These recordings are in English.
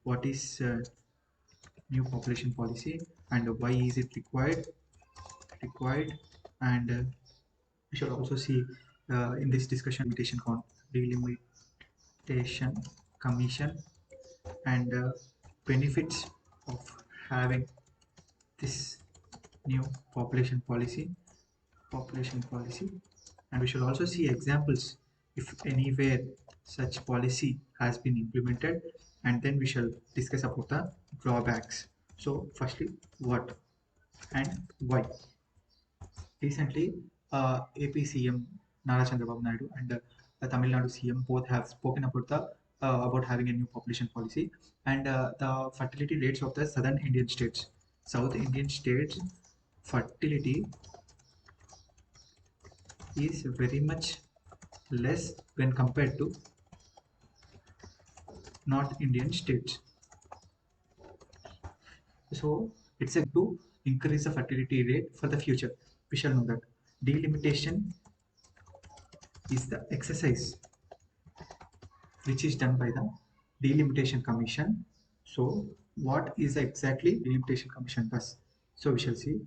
what is new population policy and why is it required, and we should also see in this discussion delimitation commission and benefits of having this new population policy, and we should also see examples if anywhere such policy has been implemented, and then we shall discuss about the drawbacks. So firstly, what and why? Recently, APCM Nara Chandrababu Naidu and Tamil Nadu CM both have spoken about the about having a new population policy, and the fertility rates of the southern Indian states. South Indian states fertility is very much less when compared to North Indian states. So it's a to increase the fertility rate for the future. We shall know that delimitation is the exercise which is done by the delimitation commission. So what is exactly delimitation commission does? So we shall see.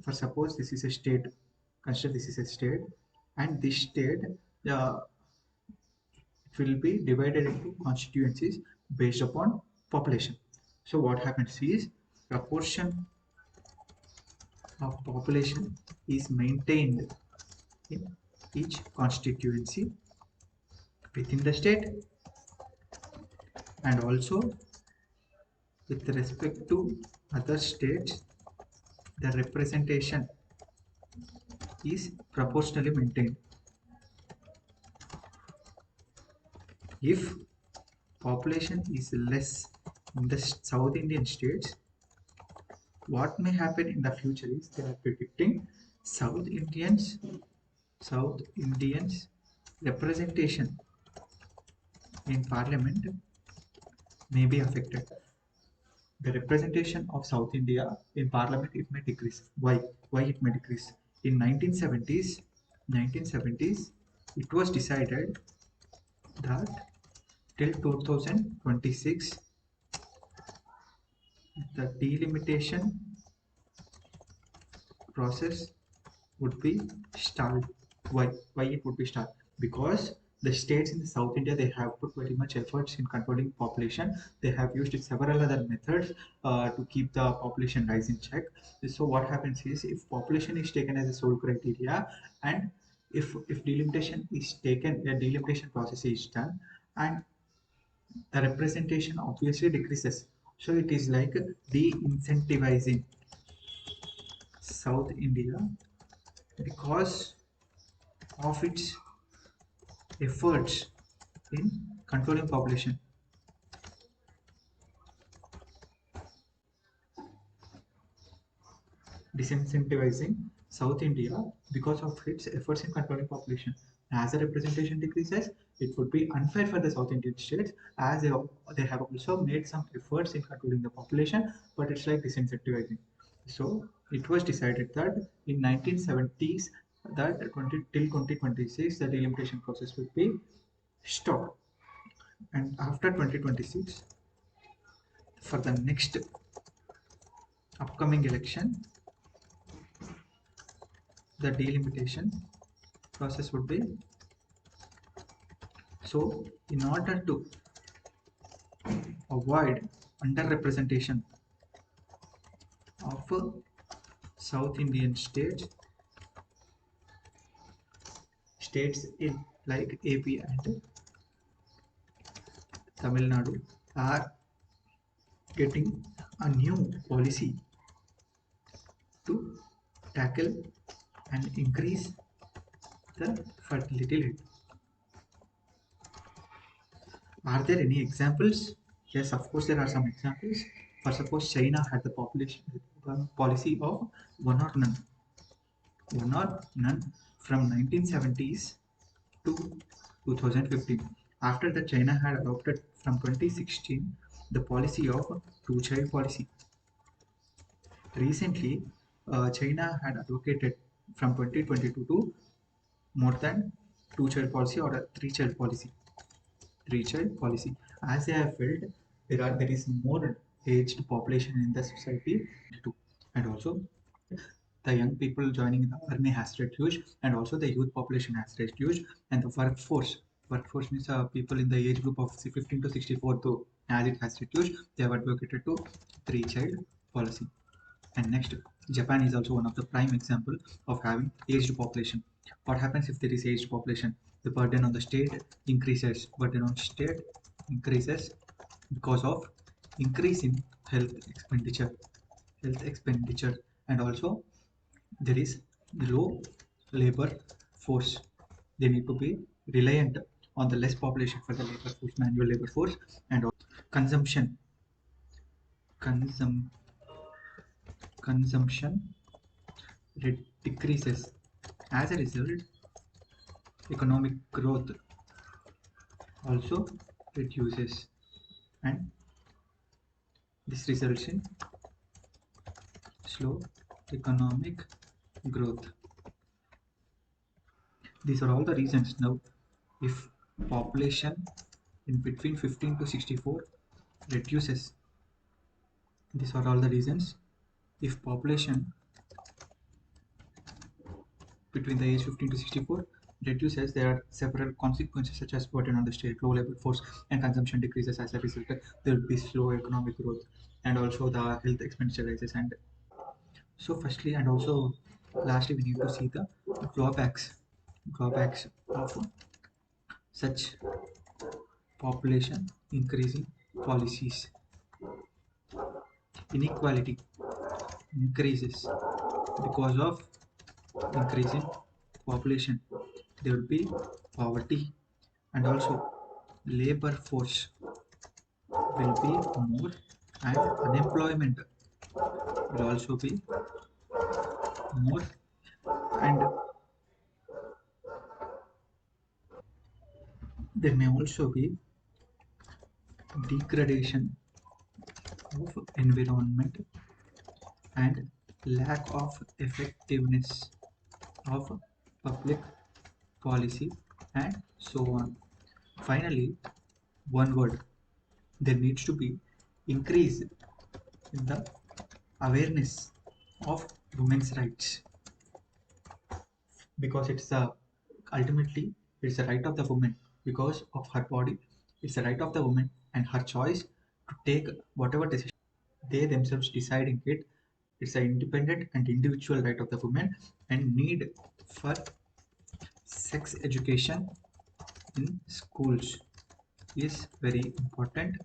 For suppose this is a state, consider this is a state, and this state uh, will be divided into constituencies based upon population. So what happens is proportion of population is maintained in each constituency within the state, and also with respect to other states the representation is proportionally maintained. If population is less in the South Indian states, what may happen in the future is they are predicting South Indians representation in parliament may be affected. The representation of South India in parliament, it may decrease. Why it may decrease? In 1970s, it was decided that till 2026, the delimitation process would be stalled. Why it would be stalled? Because the states in the South India, they have put very much efforts in controlling population. They have used several other methods to keep the population rise in check. So what happens is, if population is taken as a sole criteria, and if delimitation is taken, a delimitation process is done, and the representation obviously decreases. So it is like de-incentivizing South India because of its efforts in controlling population. Disincentivizing South India because of its efforts in controlling population. As the representation decreases, it would be unfair for the South Indian states, as they have also made some efforts in controlling the population, but it's like disincentivizing. So it was decided that in 1970s that till 2026 the delimitation process would be stopped, and after 2026 for the next upcoming election the delimitation process would be. So in order to avoid underrepresentation of South Indian states in like AP and Tamil Nadu are getting a new policy to tackle and increase the fertility rate. Are there any examples? Yes, of course, there are some examples. For suppose China had the population policy of one or none from 1970s to 2015. After that, China had adopted from 2016 the policy of two-child policy. Recently, China had advocated from 2022 to more than two-child policy or a three-child policy. As they have felt there is more aged population in the society too. And also the young people joining the army has reduced, and also the youth population has reduced, and the workforce means people in the age group of 15 to 64 though as it has reduced, they have advocated to three child policy. And next, Japan is also one of the prime example of having aged population. What happens if there is aged population? The burden on the state increases. Burden on state increases because of increase in health expenditure. Health expenditure, and also there is low labor force. They need to be reliant on the less population for the labor force, manual labor force, and also consumption. Consum, consumption decreases. As a result, economic growth also reduces, and this results in slow economic growth. These are all the reasons. Now, if population in between 15 to 64 reduces, these are all the reasons. If population between the age 15 to 64 reduces, there are several consequences such as burden on the state, low labor force, and consumption decreases. As a result, there will be slow economic growth, and also the health expenditure rises. And so, firstly, and also lastly, we need to see the drawbacks. Drawbacks of such population increasing policies. Inequality increases because of increasing population. There will be poverty, and also labor force will be more, and unemployment will also be more, and there may also be degradation of environment and lack of effectiveness of public policy, and so on. Finally, one word, there needs to be increase in the awareness of women's rights, because it's a ultimately it's a right of the woman because of her body. It's a right of the woman and her choice to take whatever decision they themselves deciding it. It's an independent and individual right of the woman, and need for sex education in schools is very important,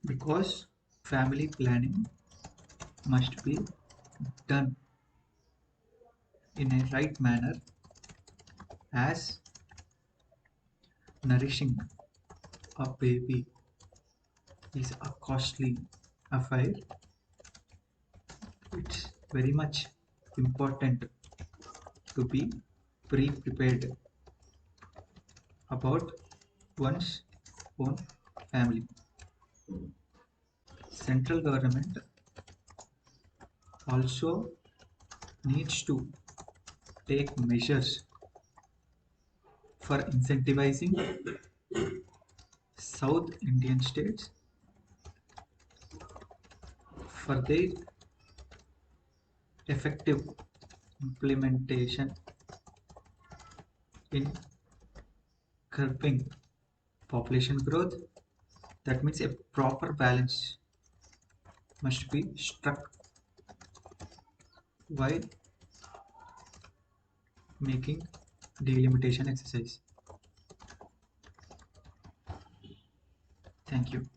because family planning must be done in a right manner, as nourishing a baby is a costly affair. It's very much important to be pre-prepared about one's own family. Central government also needs to take measures for incentivizing South Indian states for their effective implementation in curbing population growth. That means a proper balance must be struck while making delimitation exercise. Thank you.